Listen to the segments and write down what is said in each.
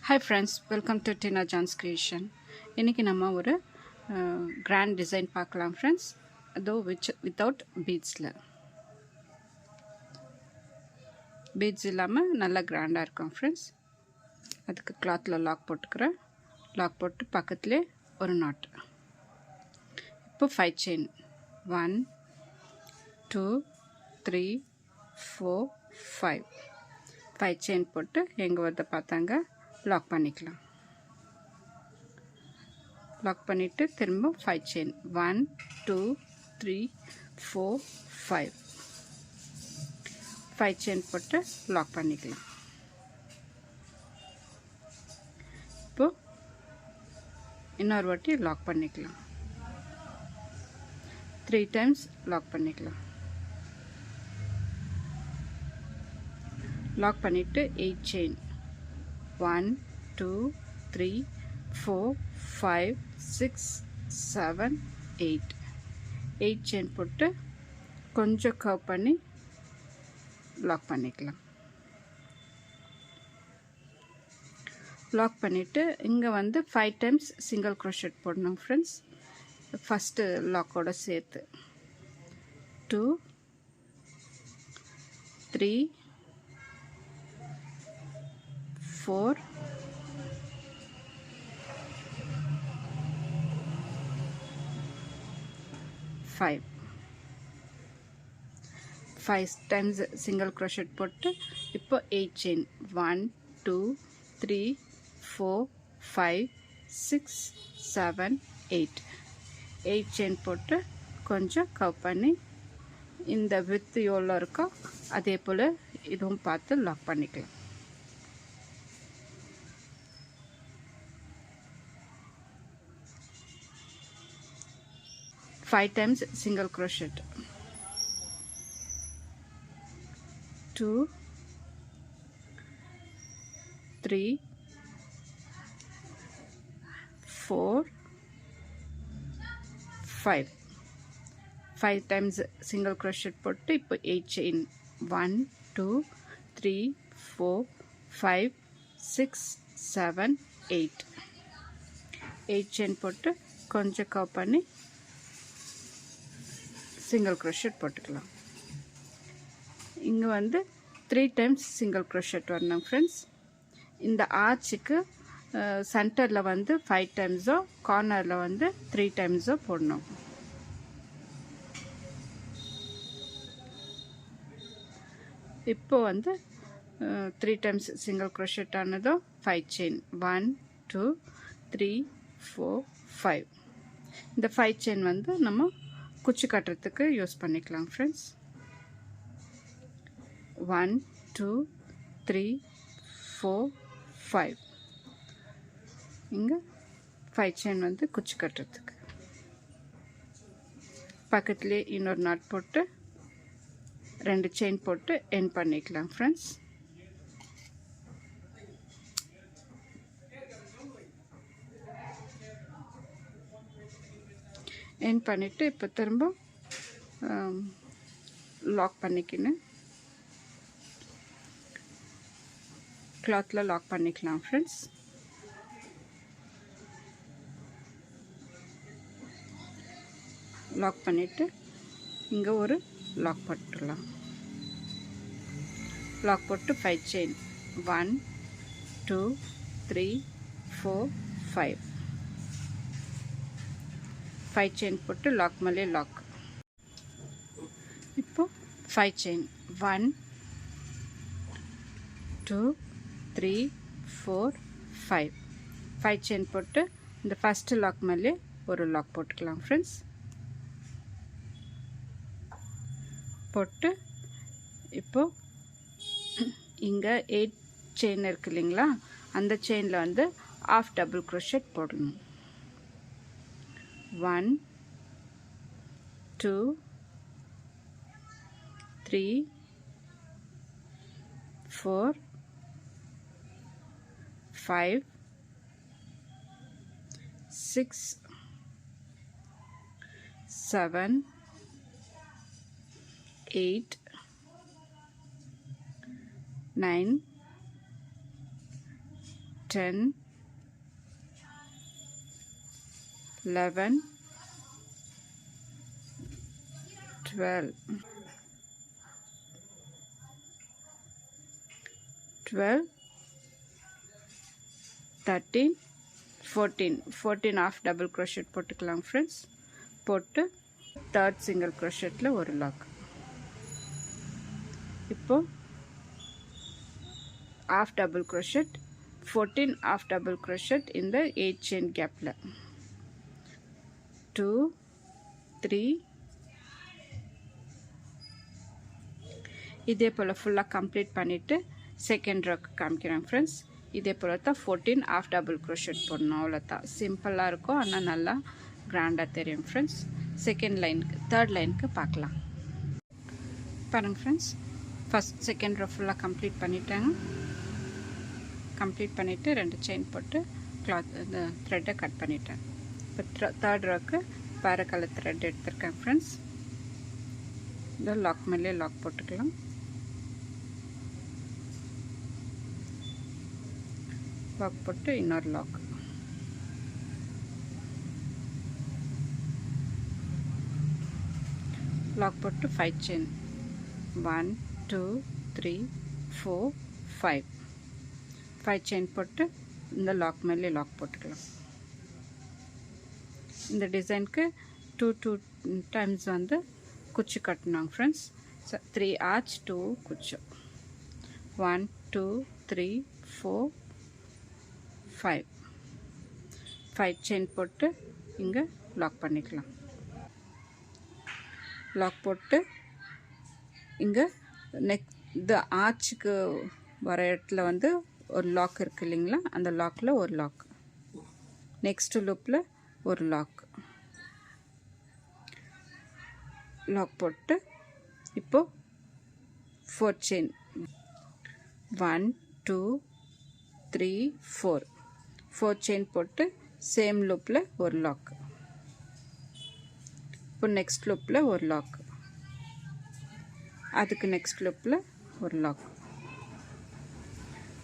Hi friends, welcome to Tina John's Creation. இன்னைக்கு நம்ம ஒரு கிராண்ட் டிசைன் பார்க்கலாம் ஃப்ரெண்ட்ஸ். அதோ வித்தவுட் பீட்ஸ் இல்லாமல் நல்லா கிராண்டாக இருக்கும் ஃப்ரெண்ட்ஸ். அதுக்கு கிளாத்தில் லாக் போட்டுக்கிறேன். லாக் போட்டு பக்கத்துலேயே ஒரு நாட். இப்போ 5 செயின் 1 2 3 4 5 செயின் போட்டு எங்கே வருதை பார்த்தாங்க லாக் பண்ணிக்கலாம். லாக் பண்ணிவிட்டு திரும்ப 5 செயின் 1 2 3 4 5 செயின் போட்டு லாக் பண்ணிக்கலாம். இப்போ இன்னொரு வாட்டி லாக் பண்ணிக்கலாம். 3 டைம்ஸ் லாக் பண்ணிக்கலாம். லாக் பண்ணிவிட்டு 8 செயின் 1 2 3 4 5 6 7 8 செயின் போட்டு கொஞ்சம் கர்வ் பண்ணி லாக் பண்ணிக்கலாம். லாக் பண்ணிவிட்டு இங்கே வந்து 5 டைம்ஸ் சிங்கிள் க்ரோஷெட் போடணும் ஃப்ரெண்ட்ஸ். ஃபஸ்ட்டு லாக்கோட சேர்த்து 2 3 4 5 டைம்ஸ் சிங்கிள் க்ரோஷெட் போட்டு இப்போ 8 செயின் 1 2 3 4 5 6 7 8 செயின் போட்டு கொஞ்சம் கர்வ் பண்ணி இந்த வித்து எவ்வளோ இருக்கோ அதே போல் இதுவும் பார்த்து லாக் பண்ணிக்கலாம். Five times single crochet 2 3 4 5 times single crochet போட்டு இப்போ 8 செயின் 1 2 3 4 5 6 7 8 செயின் போட்டு கொஞ்சம் கர்வ் பண்ணி சிங்கிள் க்ரோஷெட் போட்டுக்கலாம். இங்கே வந்து 3 டைம்ஸ் சிங்கிள் க்ரோஷெட் வரணும் ஃப்ரெண்ட்ஸ். இந்த ஆர்ச்சுக்கு சென்டரில் வந்து 5 டைம்ஸோ கார்னரில் வந்து 3 டைம்ஸோ போடணும். இப்போ வந்து 3 டைம்ஸ் சிங்கிள் க்ரோஷெட் ஆனதும் 5 செயின் 1 2 3 4 5 இந்த 5 செயின் வந்து நம்ம குச்சி கட்டுறதுக்கு யூஸ் பண்ணிக்கலாம் ஃப்ரெண்ட்ஸ். 1 2 3 4 5 இங்கே 5 செயின் வந்து குச்சி கட்டுறதுக்கு. பக்கத்துலேயே இன்னொரு நாட் போட்டு 2 செயின் போட்டு எண்ட் பண்ணிக்கலாம் ஃப்ரெண்ட்ஸ். எண்ட் பண்ணிவிட்டு இப்போ திரும்ப லாக் பண்ணிக்கின்னு கிளாத்தில் லாக் பண்ணிக்கலாம் ஃப்ரெண்ட்ஸ். லாக் பண்ணிவிட்டு இங்கே ஒரு லாக் போட்டுடலாம். லாக் போட்டு 5 செயின் 1 2 3 4 5 செயின் போட்டு லாக் மேலே லாக். இப்போ 5 செயின் 1 2 3 4 5 செயின் போட்டு இந்த ஃபஸ்ட்டு லாக் மேலே ஒரு லாக் போட்டுக்கலாம் ஃப்ரெண்ட்ஸ். போட்டு இப்போ இங்கே 8 செயின் இருக்கு இல்லைங்களா, அந்த செயினில் வந்து half டபுள் க்ரோஷெட் போடணும். 1 2 3 4 5 6 7 8 9 10 11 12 13 14 half double crochet போட்டுக்கலாம் ஃப்ரெண்ட்ஸ். போட்டு தேர்ட் சிங்கிள் crochetல ஒரு லாக். இப்போ half double crochet 14 half double crochet இந்த 8 chain gapல 2 3 இதே போல் ஃபுல்லாக கம்ப்ளீட் பண்ணிவிட்டு செகண்ட் ரோக்கு காமிக்கிறேன் ஃப்ரெண்ட்ஸ். இதே போல் தான் 14 half double crochet போடணும். அவ்வளோதான், சிம்பிளாக இருக்கும், ஆனால் நல்லா கிராண்டாக தெரியும் ஃப்ரெண்ட்ஸ். செகண்ட் லைனுக்கு தேர்ட் லைனுக்கு பார்க்கலாம் பாருங்கள் ஃப்ரெண்ட்ஸ். ஃபஸ்ட் செகண்ட் ரோ ஃபுல்லாக கம்ப்ளீட் பண்ணிவிட்டாங்க. கம்ப்ளீட் பண்ணிவிட்டு 2 செயின் போட்டு கிளாத் இந்த த்ரெட்டை கட் பண்ணிட்டேன். இப்போ தேர்ட் ரோக்கு வேறு கலர் த்ரெட் எடுத்துருக்கேன் ஃப்ரெண்ட்ஸ். இந்த லாக் மேலே லாக் போட்டுக்கலாம். லாக் போட்டு இன்னொரு லாக். லாக் போட்டு 5 செயின் 1 2 3 4 5 செயின் போட்டு இந்த லாக் மேலே லாக் போட்டுக்கலாம். இந்த டிசைனுக்கு 2 டைம்ஸ் வந்து குச்சி கட்டணும் ஃப்ரெண்ட்ஸ். 3 ஆர்ச் 2 குச்சி 1 2 3 4 5 செயின் போட்டு இங்கே லாக் பண்ணிக்கலாம். லாக் போட்டு இங்கே இந்த ஆர்ச்சுக்கு வர இடத்துல வந்து ஒரு லாக் இருக்குது இல்லைங்களா, அந்த லாக்கில் ஒரு லாக், நெக்ஸ்ட் லூப்பில் ஒரு லாக். லாக் போட்டு இப்போது 4 செயின் 1 2 3 4 செயின் போட்டு சேம் லூப்பில் ஒரு லாக். இப்போ நெக்ஸ்ட் லூப்பில் ஒரு லாக், அதுக்கு நெக்ஸ்ட் லூப்பில் ஒரு லாக்.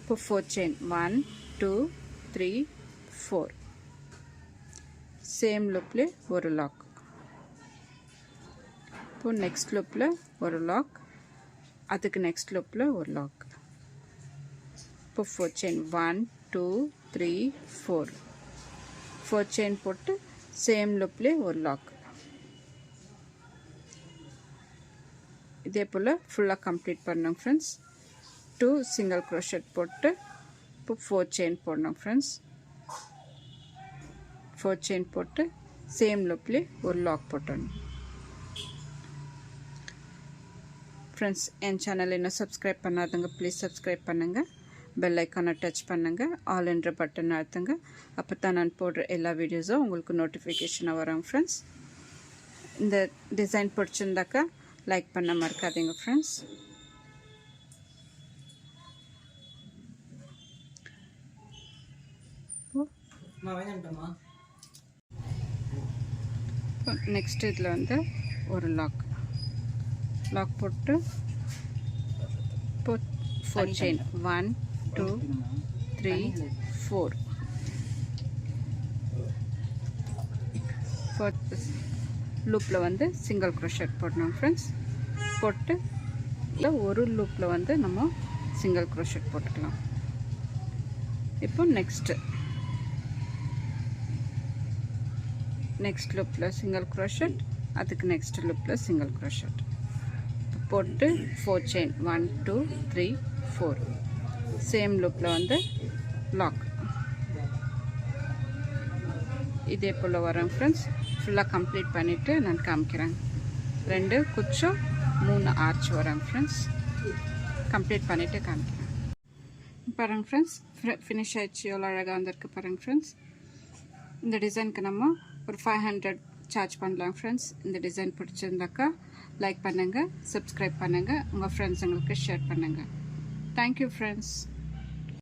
இப்போ 4 செயின் 1 2 3 4 சேம் லூப்பில் ஒரு லாக். இப்போ நெக்ஸ்ட் லூப்பில் ஒரு லாக், அதுக்கு நெக்ஸ்ட் லூப்பில் ஒரு லாக். இப்போ 4 செயின் 1 2 3 4 செயின் போட்டு சேம் லூப்லேயே ஒரு லாக். இதே போல் ஃபுல்லாக கம்ப்ளீட் பண்ணோம் ஃப்ரெண்ட்ஸ். 2 சிங்கிள் crochet போட்டு இப்போ 4 செயின் போடணும் ஃப்ரெண்ட்ஸ். 4 செயின் போட்டு சேம் லூப்லேயே ஒரு லாக் போட்டணும் ஃப்ரெண்ட்ஸ். என் சேனல் இன்னும் சப்ஸ்கிரைப் பண்ணாதவங்க ப்ளீஸ் சப்ஸ்கிரைப் பண்ணுங்கள். பெல் ஐக்கானை டச் பண்ணுங்கள், ஆல் என்ற பட்டன் அழுத்துங்க. அப்போ தான் நான் போடுற எல்லா வீடியோஸும் உங்களுக்கு நோட்டிஃபிகேஷனாக வரும் ஃப்ரெண்ட்ஸ். இந்த டிசைன் பிடிச்சிருந்தாக்கா லைக் பண்ண மறக்காதீங்க ஃப்ரெண்ட்ஸ். நெக்ஸ்ட் இதில் வந்து ஒரு லாக் போட்டு இப்போ 4 செயின் 1 2 3 4 லூப்பில் வந்து சிங்கிள் crochet போடணும் ஃப்ரெண்ட்ஸ். போட்டு இல்லை ஒரு லூப்பில் வந்து நம்ம சிங்கிள் crochet போட்டுக்கலாம். இப்போ நெக்ஸ்ட் லூப்பில் சிங்கிள் crochet, அதுக்கு நெக்ஸ்ட் லூப்பில் சிங்கிள் crochet போட்டு 4 செயின் 1 2 3 4 சேம் லூப்பில் வந்து லாக். இதே போல் வரேன் ஃப்ரெண்ட்ஸ். ஃபுல்லாக கம்ப்ளீட் பண்ணிவிட்டு நான் காமிக்கிறேன். 2 குச்சம் 3 ஆர்ச் வரேன் ஃப்ரெண்ட்ஸ். கம்ப்ளீட் பண்ணிவிட்டு காமிக்கிறேன் பாருங்கள் ஃப்ரெண்ட்ஸ். ஃபினிஷ் ஆகிடுச்சு, எவ்வளோ அழகாக வந்திருக்கு பாருங்கள் ஃப்ரெண்ட்ஸ். இந்த டிசைனுக்கு நம்ம ஒரு 500 சார்ஜ் பண்ணலாம் ஃப்ரெண்ட்ஸ். இந்த டிசைன் பிடிச்சிருந்தாக்கா லைக் பண்ணுங்கள், சப்ஸ்கிரைப் பண்ணுங்கள், உங்கள் ஃப்ரெண்ட்ஸுங்களுக்கு ஷேர் பண்ணுங்கள். Thank you friends.